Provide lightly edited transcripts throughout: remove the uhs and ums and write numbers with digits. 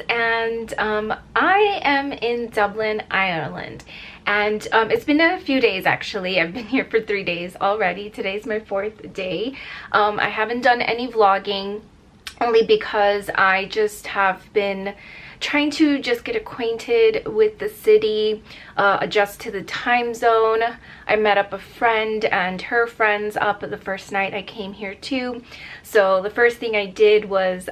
and I am in Dublin, Ireland, and it's been a few days actually. I've been here for 3 days already. Today's my 4th day. I haven't done any vlogging only because I just have been trying to just get acquainted with the city, adjust to the time zone. I met up a friend and her friends up the first night I came here too. So the first thing I did was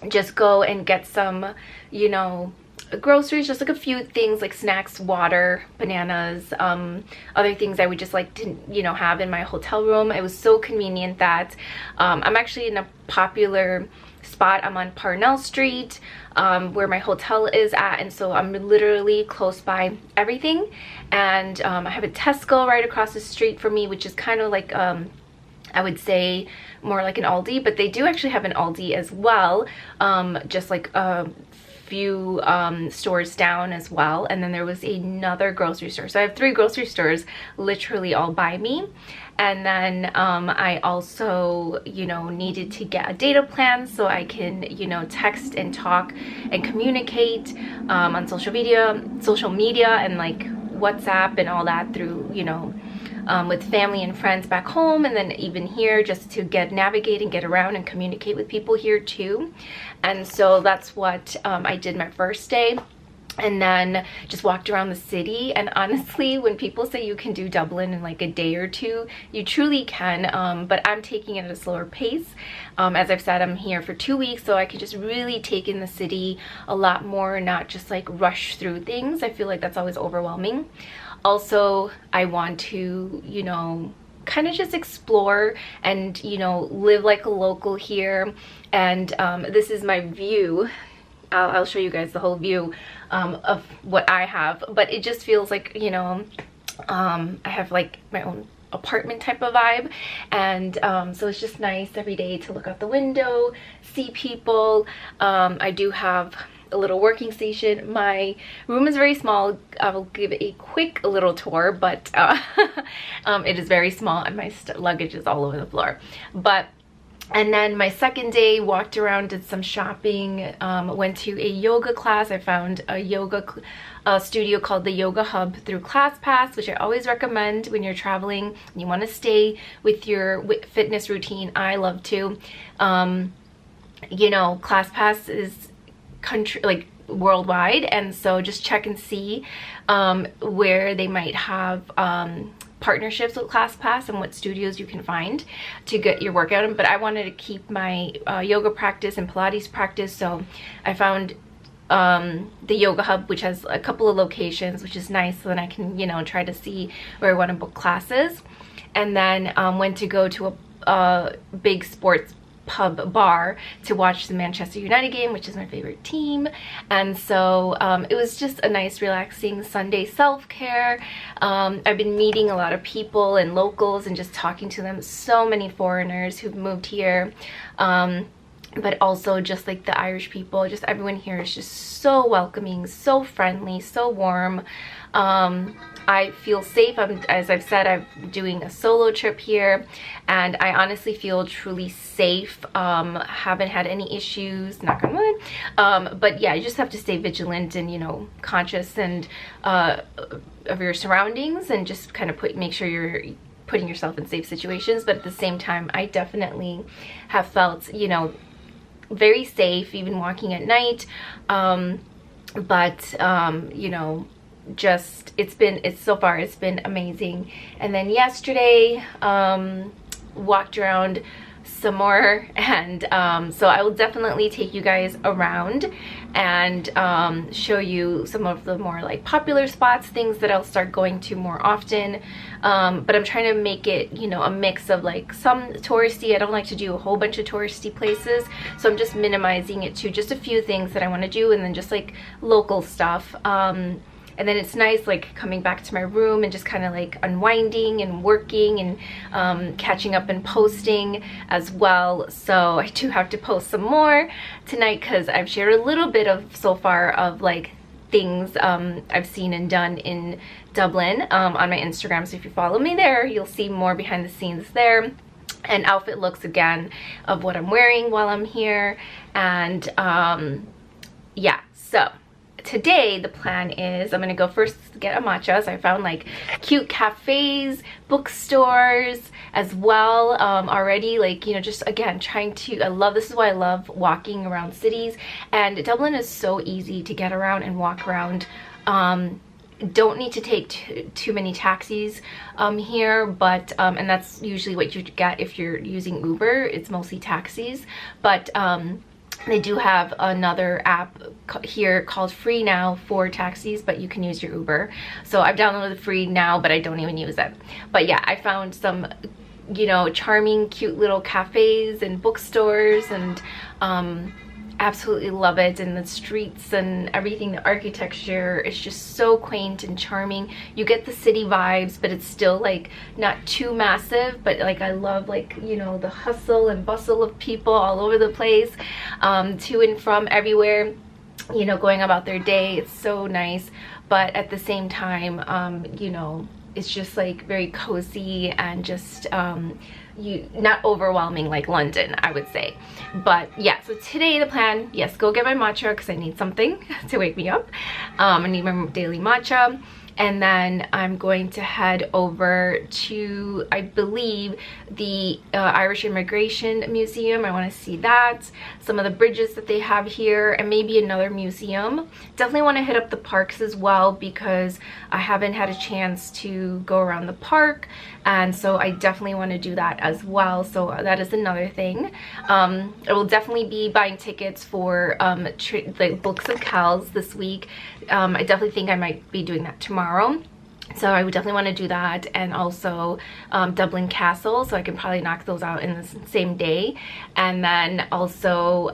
just go and get some, you know, groceries, just like a few things like snacks, water, bananas, other things I would just like to, you know, have in my hotel room. It was so convenient that I'm actually in a popular spot. I'm on Parnell Street, where my hotel is at, and so I'm literally close by everything. And I have a Tesco right across the street from me, which is kind of like I would say more like an Aldi, but they do actually have an Aldi as well, just like a few stores down as well. And then there was another grocery store, so I have 3 grocery stores literally all by me. And then I also, you know, needed to get a data plan so I can, you know, text and talk and communicate on social media and like WhatsApp and all that through, you know, with family and friends back home, and then even here just to navigate and get around and communicate with people here too. And so that's what I did my first day. And then just walked around the city. And honestly, when people say you can do Dublin in like a day or 2, you truly can, but I'm taking it at a slower pace. As I've said, I'm here for 2 weeks, so I can just really take in the city a lot more, not just like rush through things. I feel like that's always overwhelming. Also, I want to, you know, kind of just explore and, you know, live like a local here. And this is my view. I'll show you guys the whole view of what I have, but it just feels like, you know, I have like my own apartment type of vibe. And so it's just nice every day to look out the window, see people. I do have a little working station. My room is very small. I will give a quick little tour, but it is very small and my luggage is all over the floor. And then my second day, walked around, did some shopping, went to a yoga class. I found a yoga studio called the Yoga Hub through ClassPass, which I always recommend when you're traveling and you want to stay with your fitness routine. I love to. You know, ClassPass is worldwide, and so just check and see where they might have partnerships with ClassPass and what studios you can find to get your workout in. But I wanted to keep my yoga practice and Pilates practice, so I found the Yoga Hub, which has a couple of locations, which is nice, so then I can, you know, try to see where I want to book classes. And then went to go to a big sports pub bar to watch the Manchester United game, which is my favorite team. And so it was just a nice relaxing Sunday self-care. I've been meeting a lot of people and locals and just talking to them. So many foreigners who've moved here, but also just like the Irish people. Just everyone here is just so welcoming, so friendly, so warm. I feel safe. As I've said, I'm doing a solo trip here, and I honestly feel truly safe. Haven't had any issues, knock on wood. But yeah, you just have to stay vigilant and, you know, conscious and of your surroundings, and just kind of make sure you're putting yourself in safe situations. But at the same time, I definitely have felt, you know, very safe, even walking at night. You know, just so far it's been amazing. And then yesterday walked around some more, and so I will definitely take you guys around and show you some of the more like popular spots, things that I'll start going to more often. But I'm trying to make it, you know, a mix of like some touristy. I don't like to do a whole bunch of touristy places, so I'm just minimizing it to just a few things that I want to do, and then just like local stuff. And then it's nice like coming back to my room and just kind of like unwinding and working and catching up and posting as well. So I do have to post some more tonight because I've shared a little bit of so far of like things I've seen and done in Dublin on my Instagram. So if you follow me there, you'll see more behind the scenes there, and outfit looks again of what I'm wearing while I'm here. And yeah, so today the plan is I'm gonna go first get a matcha. So I found like cute cafes, bookstores as well already, like, you know, just again trying to, I love, this is why I love walking around cities, and Dublin is so easy to get around and walk around. Don't need to take too many taxis here, but and that's usually what you get if you're using Uber. It's mostly taxis, but they do have another app here called Free Now for taxis, but you can use your Uber. So I've downloaded Free Now, but I don't even use it. But yeah, I found some, you know, charming, cute little cafes and bookstores, and absolutely love it. And the streets and everything, the architecture is just so quaint and charming. You get the city vibes, but it's still like not too massive, but like I love, like, you know, the hustle and bustle of people all over the place, to and from everywhere, you know, going about their day. It's so nice, but at the same time, you know, it's just like very cozy and just not overwhelming like London, I would say. But yeah, so today the plan, yes, go get my matcha because I need something to wake me up. I need my daily matcha. And then I'm going to head over to, I believe, the Irish Immigration Museum. I want to see that, some of the bridges that they have here, and maybe another museum. Definitely want to hit up the parks as well because I haven't had a chance to go around the park, and so I definitely want to do that as well. So that is another thing. I will definitely be buying tickets for the Books of Kells this week. I definitely think I might be doing that tomorrow. So I would definitely want to do that, and also Dublin Castle, so I can probably knock those out in the same day. And then also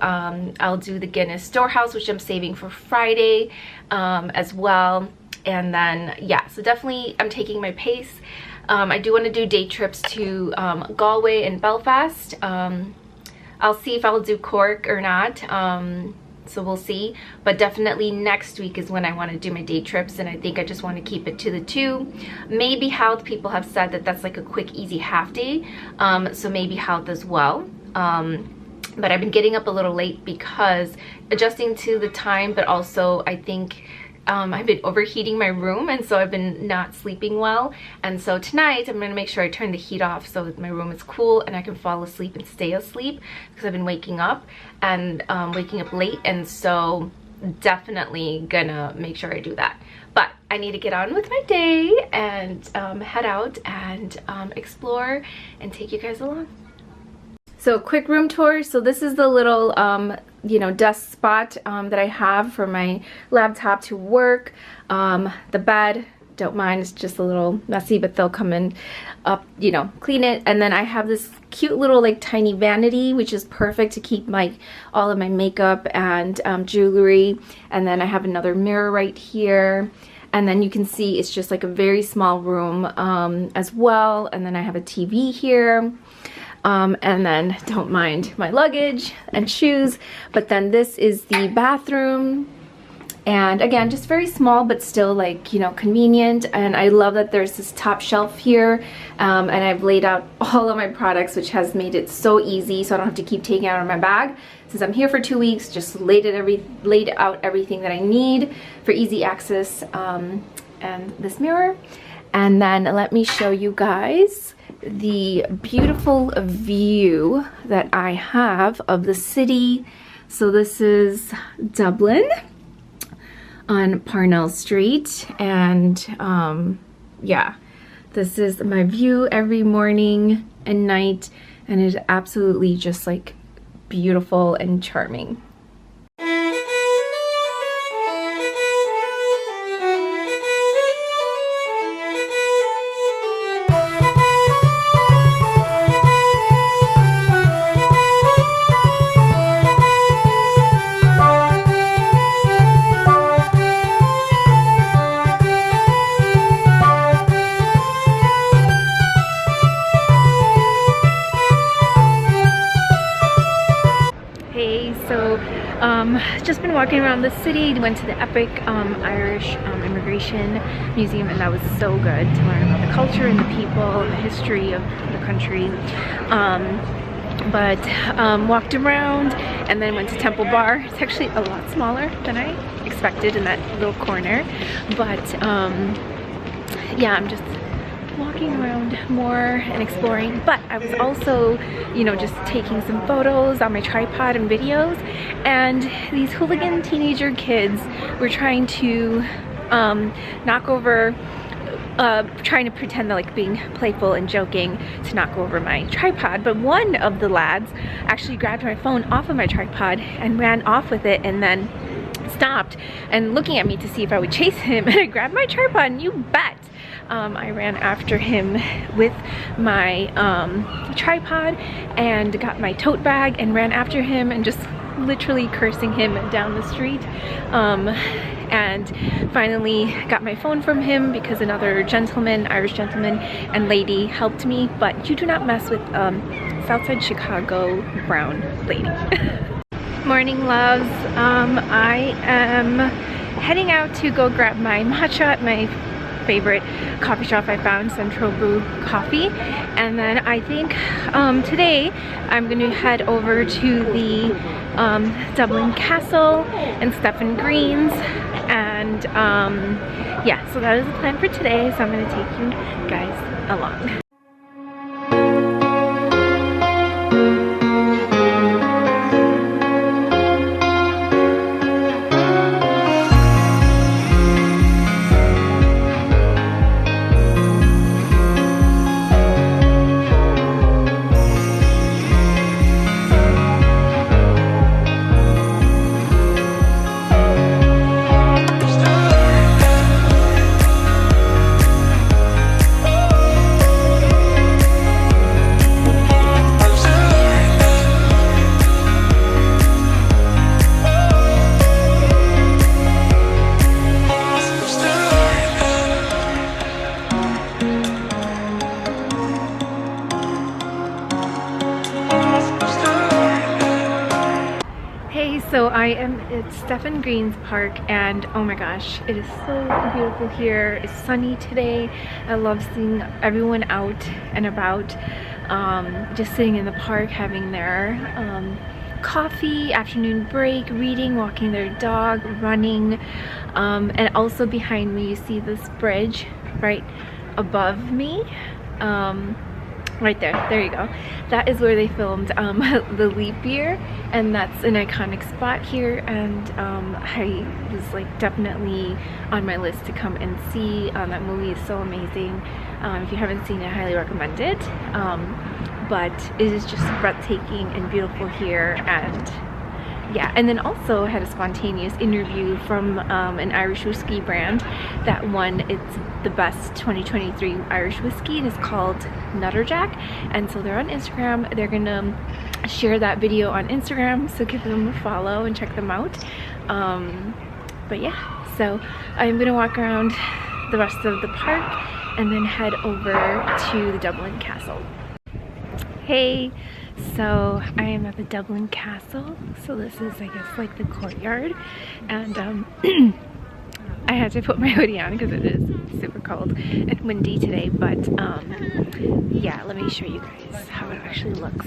I'll do the Guinness Storehouse, which I'm saving for Friday as well. And then yeah, so definitely I'm taking my pace. I do want to do day trips to Galway and Belfast. I'll see if I'll do Cork or not. So we'll see, but definitely next week is when I want to do my day trips, and I think I just want to keep it to the 2. Maybe Howth, people have said that that's like a quick easy half day, so maybe Howth as well. But I've been getting up a little late because adjusting to the time, but also I think I've been overheating my room, and so I've been not sleeping well. And so tonight I'm going to make sure I turn the heat off so that my room is cool and I can fall asleep and stay asleep, because I've been waking up and waking up late, and so definitely gonna make sure I do that. But I need to get on with my day and head out and explore and take you guys along. So quick room tour. So this is the little you know, desk spot that I have for my laptop to work. The bed, don't mind, it's just a little messy, but they'll come in up, you know, clean it. And then I have this cute little like tiny vanity, which is perfect to keep my all of my makeup and jewelry. And then I have another mirror right here. And then you can see it's just like a very small room as well. And then I have a TV here. And then don't mind my luggage and shoes. But then this is the bathroom. And again, just very small, but still like, you know, convenient. And I love that there's this top shelf here. And I've laid out all of my products, which has made it so easy. So I don't have to keep taking it out of my bag. Since I'm here for 2 weeks, just laid out everything that I need for easy access. And this mirror. And then let me show you guys the beautiful view that I have of the city. So this is Dublin on Parnell Street, and yeah, this is my view every morning and night, and it's absolutely just like beautiful and charming. Just been walking around the city, went to the epic Irish Immigration Museum, and that was so good to learn about the culture and the people, the history of the country. but walked around and then went to Temple Bar. It's actually a lot smaller than I expected in that little corner, but yeah, I'm just walking around more and exploring. But I was also, you know, just taking some photos on my tripod and videos, and these hooligan teenager kids were trying to knock over, trying to pretend they're like being playful and joking to knock over my tripod. But one of the lads actually grabbed my phone off of my tripod and ran off with it, and then stopped and looking at me to see if I would chase him, and I grabbed my tripod, and you bet I ran after him with my tripod and got my tote bag and ran after him and just literally cursing him down the street, and finally got my phone from him because another gentleman, Irish gentleman and lady, helped me. But you do not mess with Southside Chicago brown lady. Morning, loves. I am heading out to go grab my matcha at my favorite coffee shop I found, Central Brew Coffee, and then I think today I'm going to head over to the Dublin Castle and Stephen Green's, and yeah, so that is the plan for today, so I'm going to take you guys along. So I am at Stephen Green's Park, and oh my gosh, it is so beautiful here. It's sunny today. I love seeing everyone out and about, just sitting in the park having their coffee, afternoon break, reading, walking their dog, running, and also behind me you see this bridge right above me. Right there you go. That is where they filmed the leap year, and that's an iconic spot here, and I was like definitely on my list to come and see. That movie is so amazing. If you haven't seen it, I highly recommend it. But it is just breathtaking and beautiful here, and yeah, and then also had a spontaneous interview from an Irish whiskey brand that won it's the best 2023 Irish whiskey, and it's called NORDGREEN, and so they're on Instagram. They're gonna share that video on Instagram, so give them a follow and check them out. But yeah, so I'm gonna walk around the rest of the park and then head over to the Dublin Castle. Hey, so I am at the Dublin Castle. So this is, I guess, like the courtyard, and I had to put my hoodie on because it is super cold and windy today, but yeah, let me show you guys how it actually looks.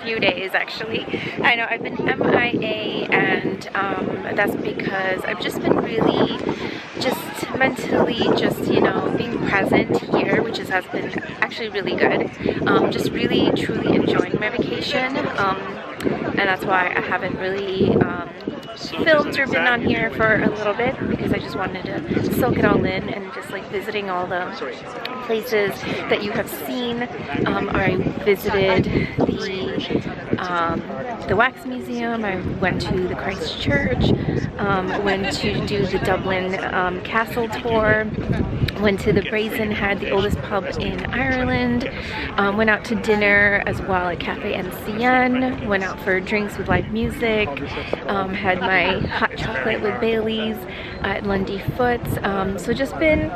few days actually. I know I've been MIA, and that's because I've just been really just mentally just, you know, being present here, which has been actually really good. Just really truly enjoying my vacation, and that's why I haven't really filmed or been on here for a little bit, because I just wanted to soak it all in and just like visiting all the places that you have seen. I visited the Wax Museum, I went to the Christ Church, went to do the Dublin Castle tour, went to the Brazen Head, the oldest pub in Ireland, went out to dinner as well at Cafe NCN, went out for drinks with live music, had my hot chocolate with Bailey's at Lundy Foots. So just been,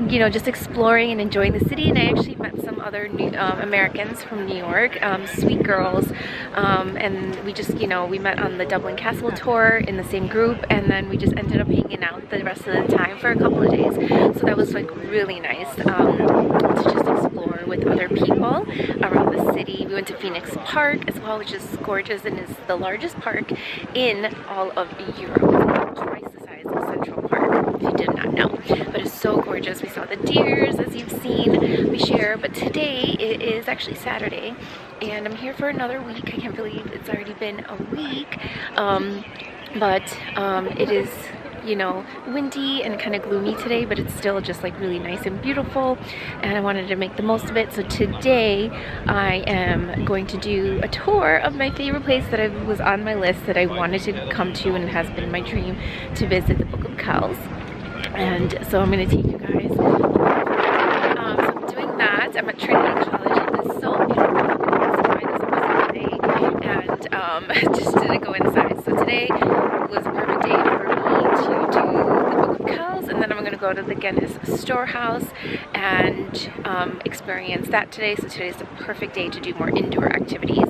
you know, just exploring and enjoying the city. And I actually met some other Americans from New York, sweet girls, and we just, you know, we met on the Dublin Castle tour in the same group, and then we just ended up hanging out the rest of the time for a couple of days. So that was like really nice to just explore with other people around the city. We went to Phoenix Park as well, which is gorgeous and is the largest park in all of Europe. It's twice the size of Central Park, if you did not know. But it's so gorgeous. We saw the deers, as you've seen me share, but today it is actually Saturday, and I'm here for another week. I can't believe it's already been a week, but it is, you know, windy and kind of gloomy today, but it's still just like really nice and beautiful, and I wanted to make the most of it. So today I am going to do a tour of my favorite place that was on my list that I wanted to come to, and it has been my dream to visit, the Book of Kells. And so I'm going to take you guys. So I'm doing that. I'm at Trinity College. It's so beautiful. And just didn't go inside. So today was a perfect day for me to do the Book of Kells, and then I'm going to go to the Guinness Storehouse and experience that today. So today's the perfect day to do more indoor activities,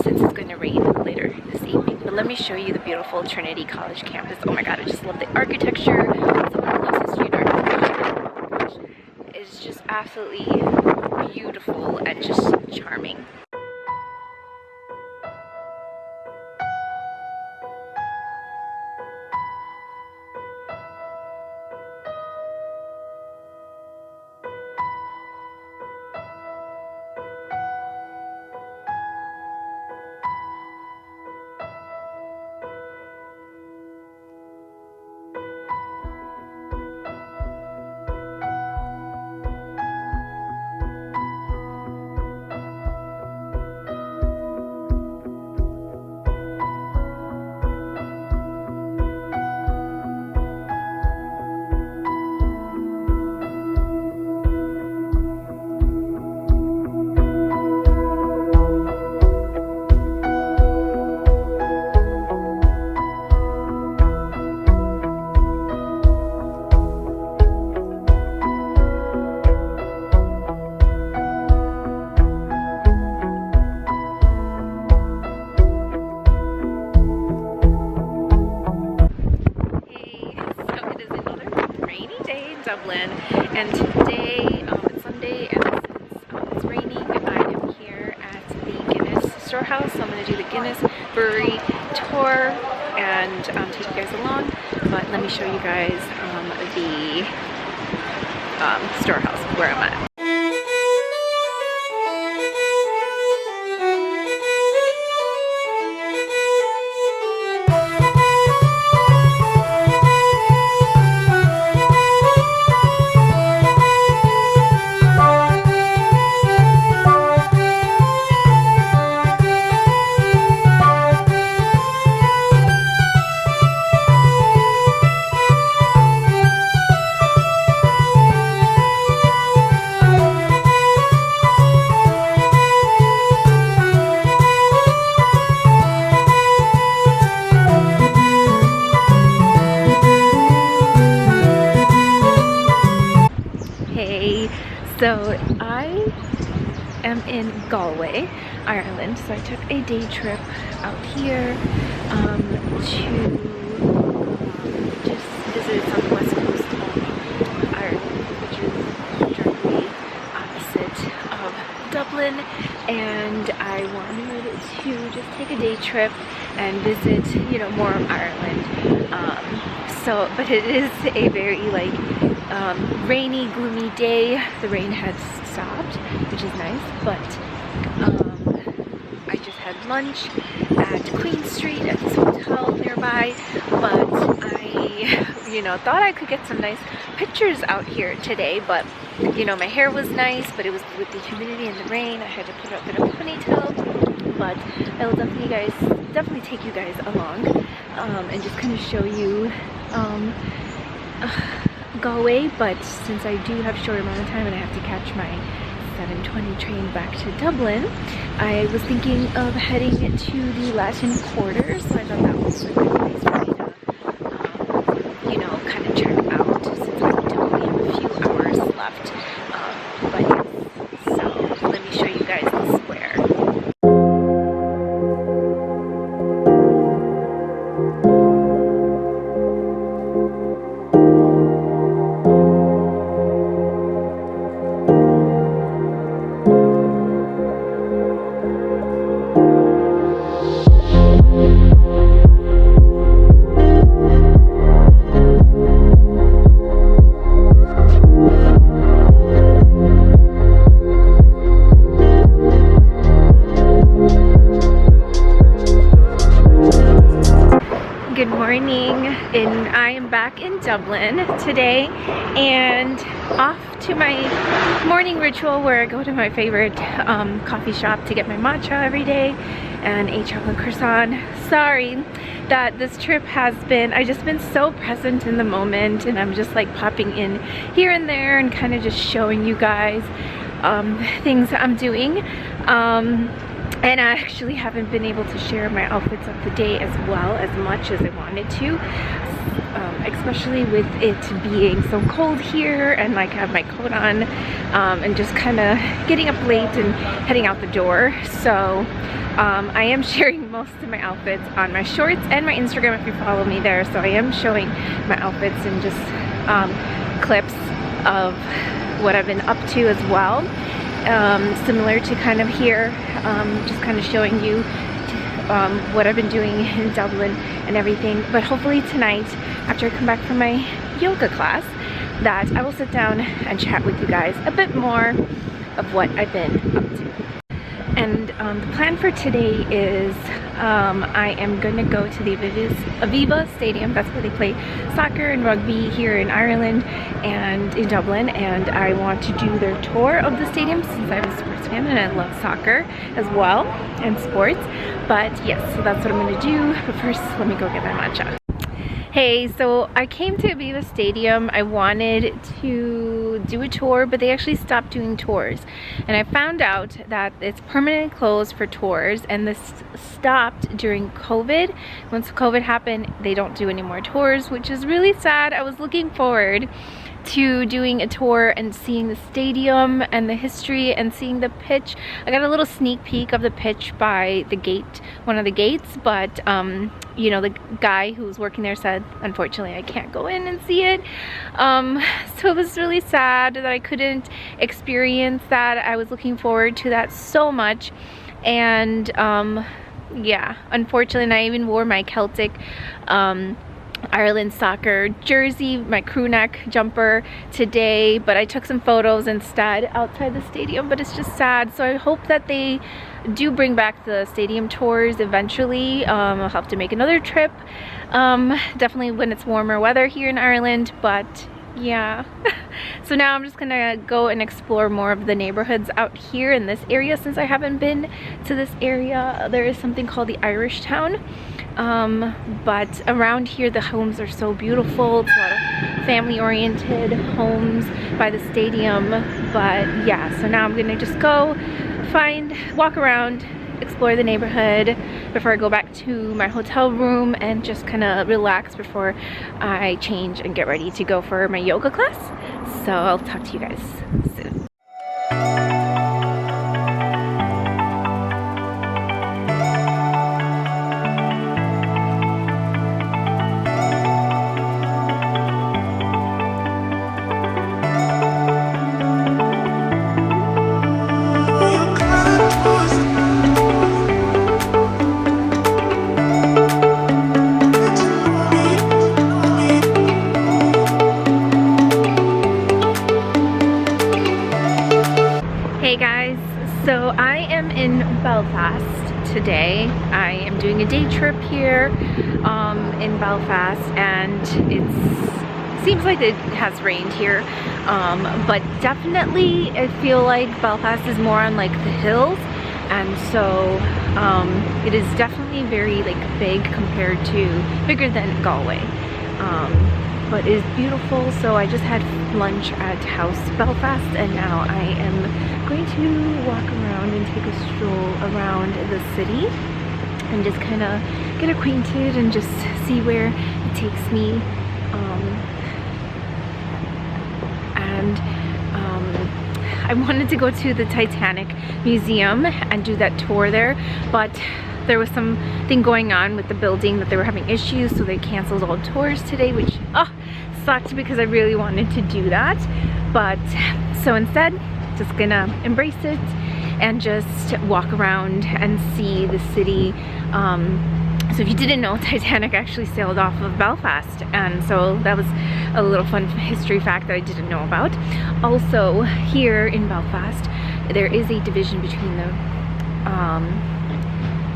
since it's going to rain later this evening. But let me show you the beautiful Trinity College campus. Oh my god, I just love the architecture. Someone loves the street architecture. It's just absolutely beautiful and just charming. Dublin, and today it's Sunday, and since it's raining, I am here at the Guinness Storehouse. So I'm going to do the Guinness Brewery tour and take you guys along, but let me show you guys the storehouse where I'm at. So I am in Galway, Ireland. So I took a day trip out here to just visit on the west coast of Ireland, which is directly opposite of Dublin. and I wanted to just take a day trip and visit, you know, more of Ireland. But it is a very like rainy, gloomy day. The rain has stopped, which is nice, but I just had lunch at Queen Street at this hotel nearby, but I, you know, thought I could get some nice pictures out here today, but you know, my hair was nice, but it was with the humidity and the rain. I had to put it up in a ponytail, but I will definitely take you guys along and just kind of show you Galway. But since I do have a short amount of time and I have to catch my 7:20 train back to Dublin, I was thinking of heading to the Latin Quarter, so I thought that was a good place for me to, you know, kind of check out since I only have a few hours left. But yes, so let me show you guys the square. Good morning, and I am back in Dublin today and off to my morning ritual where I go to my favorite coffee shop to get my matcha every day and a chocolate croissant. Sorry that this trip has been, I've just been so present in the moment, and I'm just like popping in here and there and kind of just showing you guys things I'm doing. And I actually haven't been able to share my outfits of the day as well as much as I wanted to, especially with it being so cold here and like I have my coat on and just kind of getting up late and heading out the door. So I am sharing most of my outfits on my shorts and my Instagram if you follow me there. So I am showing my outfits and just clips of what I've been up to as well. Similar to kind of here, just kind of showing you what I've been doing in Dublin and everything. But hopefully tonight, after I come back from my yoga class, that I will sit down and chat with you guys a bit more of what I've been up to. And the plan for today is I am going to go to the Aviva Stadium. That's where they play soccer and rugby here in Ireland and in Dublin. And I want to do their tour of the stadium since I'm a sports fan and I love soccer as well and sports. But yes, so that's what I'm going to do. But first, let me go get my matcha. Hey, so I came to Aviva Stadium. I wanted to do a tour, but they actually stopped doing tours. And I found out that it's permanently closed for tours, and this stopped during COVID. Once COVID happened, they don't do any more tours, which is really sad. I was looking forward to doing a tour and seeing the stadium and the history and seeing the pitch. I got a little sneak peek of the pitch by the gate, one of the gates, but you know, the guy who was working there said, unfortunately, I can't go in and see it. So it was really sad that I couldn't experience that. I was looking forward to that so much. And yeah, unfortunately, and I even wore my Celtic Ireland soccer jersey, my crew neck jumper today, but I took some photos instead outside the stadium. But it's just sad, so I hope that they do bring back the stadium tours eventually. I'll have to make another trip, definitely when it's warmer weather here in Ireland. But yeah, so now I'm just gonna go and explore more of the neighborhoods out here in this area since I haven't been to this area. There is something called the Irish Town. But around here the homes are so beautiful. It's a lot of family-oriented homes by the stadium. But yeah, so now I'm gonna just go walk around, explore the neighborhood before I go back to my hotel room and just kind of relax before I change and get ready to go for my yoga class. So I'll talk to you guys soon. Belfast today. I am doing a day trip here in Belfast, and it seems like it has rained here, but definitely I feel like Belfast is more on like the hills, and so it is definitely very like big compared to bigger than Galway, but it is beautiful. So I just had lunch at House Belfast, and now I am going to walk around and take a stroll around the city and just kind of get acquainted and just see where it takes me. I wanted to go to the Titanic Museum and do that tour there, but there was something going on with the building that they were having issues, so they canceled all tours today, which sucked because I really wanted to do that. But so instead, just gonna embrace it and just walk around and see the city. So if you didn't know, Titanic actually sailed off of Belfast, and so that was a little fun history fact that I didn't know about. Also, here in Belfast, there is a division between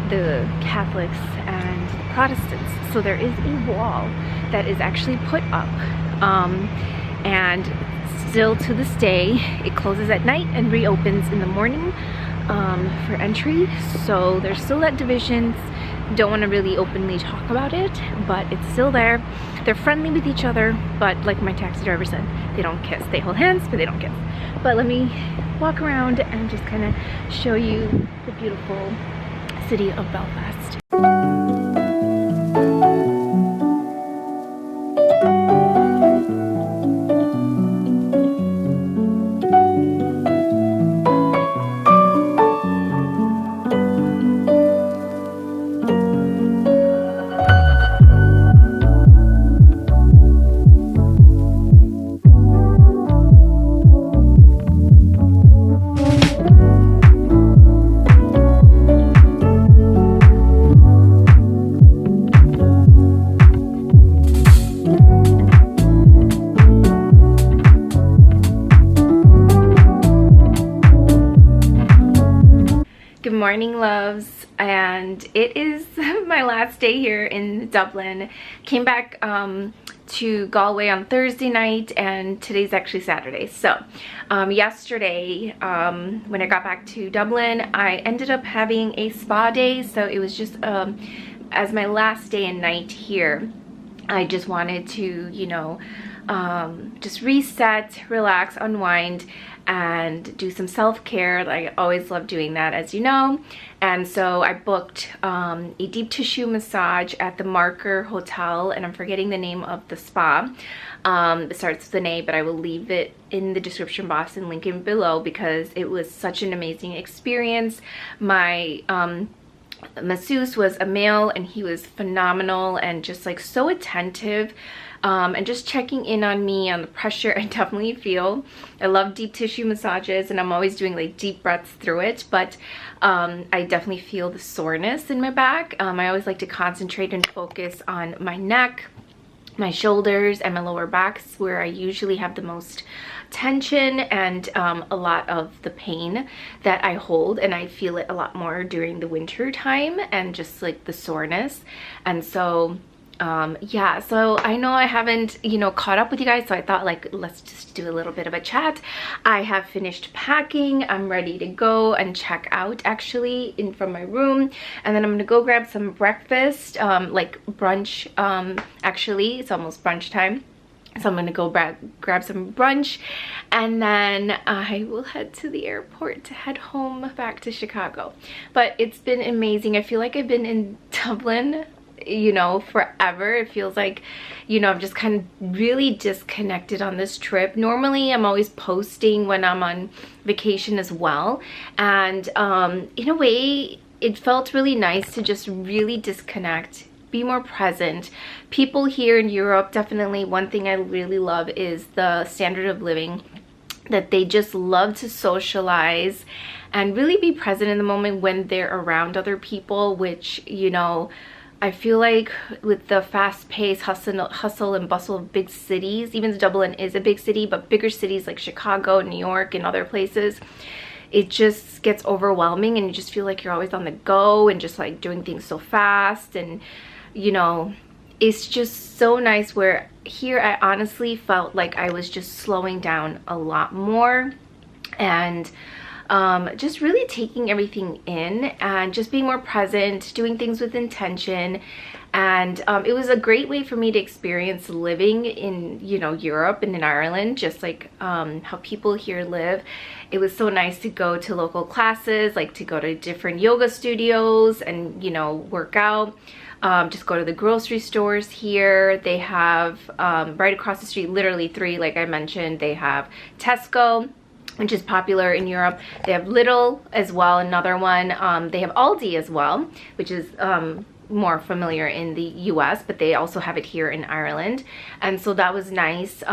the Catholics and the Protestants. So there is a wall that is actually put up, and still to this day, it closes at night and reopens in the morning for entry. So there's still that division. Don't want to really openly talk about it, but it's still there. They're friendly with each other, but like my taxi driver said, they don't kiss. They hold hands, but they don't kiss. But let me walk around and just kind of show you the beautiful city of Belfast. Morning, loves, and it is my last day here in Dublin. Came back to Galway on Thursday night, and today's actually Saturday. So yesterday when I got back to Dublin, I ended up having a spa day. So it was just as my last day and night here, I just wanted to, you know, just reset, relax, unwind, and do some self-care. I always love doing that, as you know. And so I booked a deep tissue massage at the Marker Hotel, and I'm forgetting the name of the spa. It starts with an A, but I will leave it in the description box and link it below, because it was such an amazing experience. My masseuse was a male, and he was phenomenal and just like so attentive, and just checking in on me on the pressure I definitely feel. I love deep tissue massages, and I'm always doing like deep breaths through it, but I definitely feel the soreness in my back. I always like to concentrate and focus on my neck, my shoulders, and my lower backs, where I usually have the most tension and a lot of the pain that I hold, and I feel it a lot more during the winter time, and just like the soreness. And so yeah, so I know I haven't, you know, caught up with you guys, so I thought like let's just do a little bit of a chat. I have finished packing. I'm ready to go and check out actually from my room, and then I'm gonna go grab some breakfast, like brunch. Actually it's almost brunch time, so I'm gonna go grab some brunch, and then I will head to the airport to head home back to Chicago. But it's been amazing. I feel like I've been in Dublin, you know, forever. It feels like, you know, I've just kind of really disconnected on this trip. Normally I'm always posting when I'm on vacation as well, and in a way it felt really nice to just really disconnect, be more present. People here in Europe, definitely one thing I really love is the standard of living, that they just love to socialize and really be present in the moment when they're around other people, which, you know, I feel like with the fast-paced hustle and bustle of big cities, even though Dublin is a big city, but bigger cities like Chicago, New York, and other places, it just gets overwhelming and you just feel like you're always on the go and just like doing things so fast. And you know, it's just so nice, where here I honestly felt like I was just slowing down a lot more, and just really taking everything in and just being more present, doing things with intention. And it was a great way for me to experience living in, you know, Europe and in Ireland, just like how people here live. It was so nice to go to local classes, like to go to different yoga studios and, you know, work out. Just go to the grocery stores here. They have right across the street, literally 3, like I mentioned, they have Tesco, which is popular in Europe. They have Lidl as well, another one. They have Aldi as well, which is more familiar in the US, but they also have it here in Ireland. And so that was nice.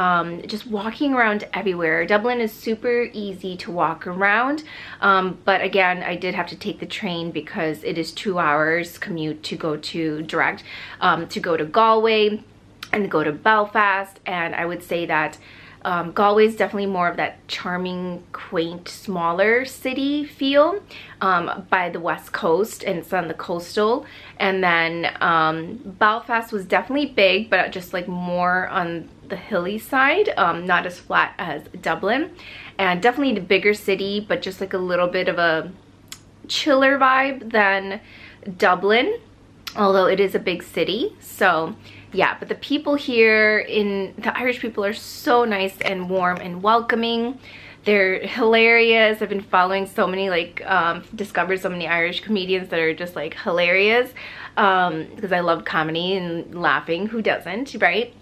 Just walking around everywhere. Dublin is super easy to walk around, but again, I did have to take the train because it is 2 hours commute to go to direct, to go to Galway and go to Belfast. And I would say that Galway is definitely more of that charming, quaint, smaller city feel by the west coast, and it's on the coastal. And then Belfast was definitely big, but just like more on the hilly side, not as flat as Dublin. And definitely the bigger city, but just like a little bit of a chiller vibe than Dublin, although it is a big city. So yeah, but the people here, the Irish people are so nice and warm and welcoming. They're hilarious. I've been following so many, like, discovered so many Irish comedians that are just like hilarious, because I love comedy and laughing. Who doesn't, right?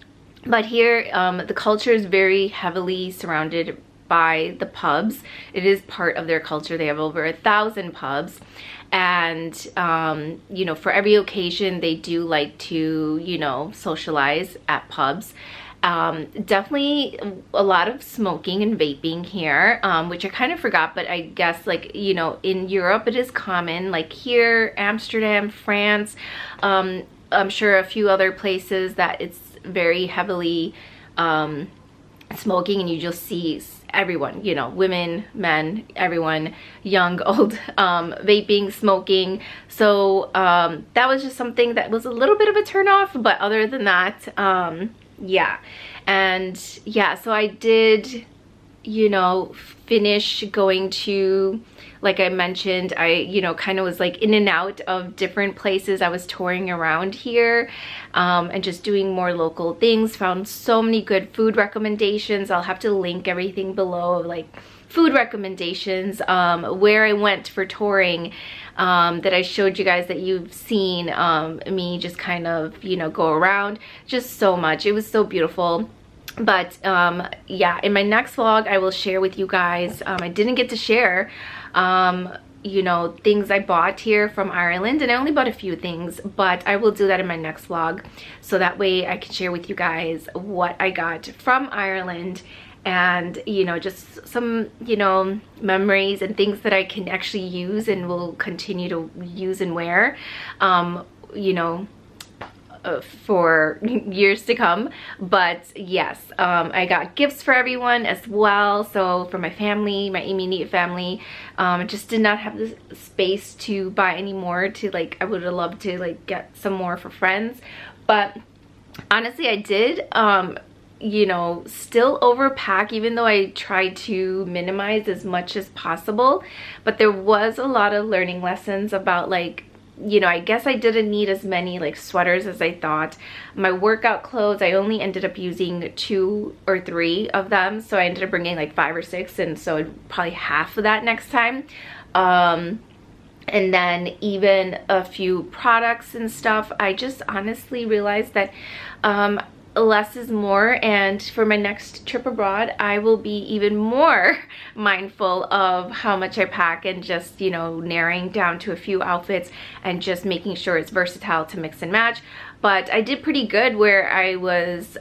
But here, the culture is very heavily surrounded by the pubs. It is part of their culture. They have over 1,000 pubs. And you know, for every occasion they do like to, you know, socialize at pubs. Definitely a lot of smoking and vaping here, which I kind of forgot, but I guess, like, you know, in Europe it is common, like here, Amsterdam, France, I'm sure a few other places that it's very heavily smoking, and you just see everyone, you know, women, men, everyone, young, old, vaping, smoking. So that was just something that was a little bit of a turn off, but other than that, yeah. And yeah, so I did, you know, finish going to, like I mentioned, I, you know, kind of was like in and out of different places. I was touring around here and just doing more local things. Found so many good food recommendations. I'll have to link everything below, like food recommendations, where I went for touring, that I showed you guys, that you've seen me just kind of, you know, go around. Just so much. It was so beautiful. But yeah, in my next vlog I will share with you guys, I didn't get to share you know, things I bought here from Ireland, and I only bought a few things, but I will do that in my next vlog, so that way I can share with you guys what I got from Ireland, and, you know, just some, you know, memories and things that I can actually use and will continue to use and wear, you know, for years to come. But yes, I got gifts for everyone as well. So for my family, my immediate family, I just did not have the space to buy any more, to like, I would have loved to like get some more for friends. But honestly, I did you know, still overpack, even though I tried to minimize as much as possible. But there was a lot of learning lessons about, like, you know, I guess I didn't need as many like sweaters as I thought. My workout clothes, I only ended up using 2 or 3 of them, so I ended up bringing like 5 or 6, and so probably half of that next time. And then even a few products and stuff. I just honestly realized that less is more, and for my next trip abroad I will be even more mindful of how much I pack, and just, you know, narrowing down to a few outfits and just making sure it's versatile to mix and match. But I did pretty good, where I was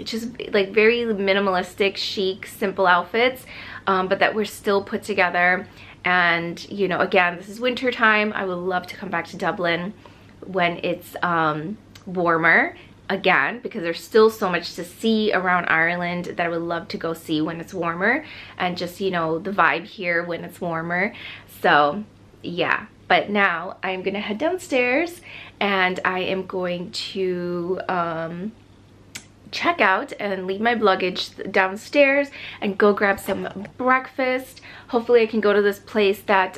just like very minimalistic, chic, simple outfits, but that were still put together. And, you know, again, this is winter time. I would love to come back to Dublin when it's warmer. again, because there's still so much to see around Ireland that I would love to go see when it's warmer, and just, you know, the vibe here when it's warmer. So yeah, but now I'm gonna head downstairs and I am going to check out and leave my luggage downstairs and go grab some breakfast. Hopefully I can go to this place that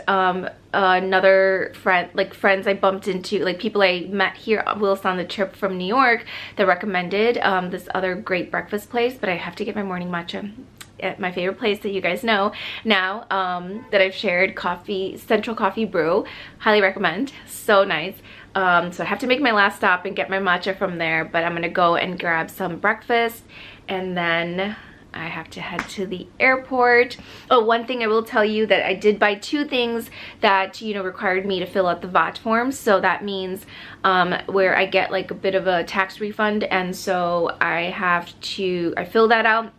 another friend, like friends I bumped into, like people I met here whilst on the trip from New York, that recommended this other great breakfast place. But I have to get my morning matcha at my favorite place that you guys know now, that I've shared, Central Coffee Brew. Highly recommend, so nice. So I have to make my last stop and get my matcha from there, but I'm gonna go and grab some breakfast, and then I have to head to the airport. Oh, one thing I will tell you, that I did buy 2 things that, you know, required me to fill out the VAT form. So that means where I get like a bit of a tax refund, and so I fill that out.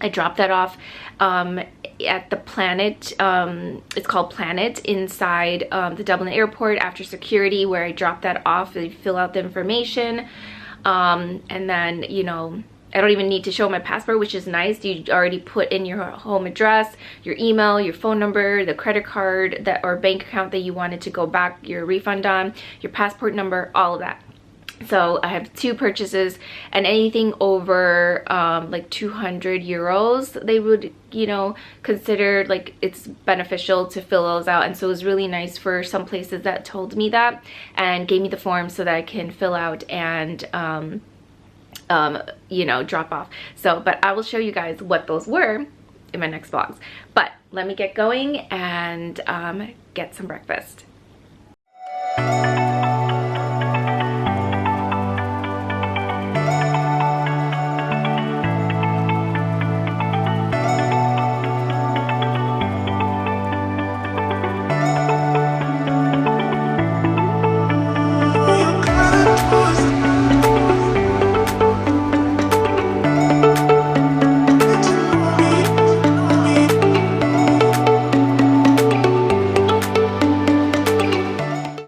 I dropped that off at the Planet, it's called Planet, inside the Dublin airport after security, where I dropped that off. They fill out the information, and then, you know, I don't even need to show my passport, which is nice. You already put in your home address, your email, your phone number, the credit card that or bank account that you wanted to go back your refund on, your passport number, all of that. So I have 2 purchases, and anything over like 200 euros, they would, you know, consider like it's beneficial to fill those out. And so it was really nice for some places that told me that and gave me the form so that I can fill out and you know, drop off. So, but I will show you guys what those were in my next vlogs. But let me get going and get some breakfast.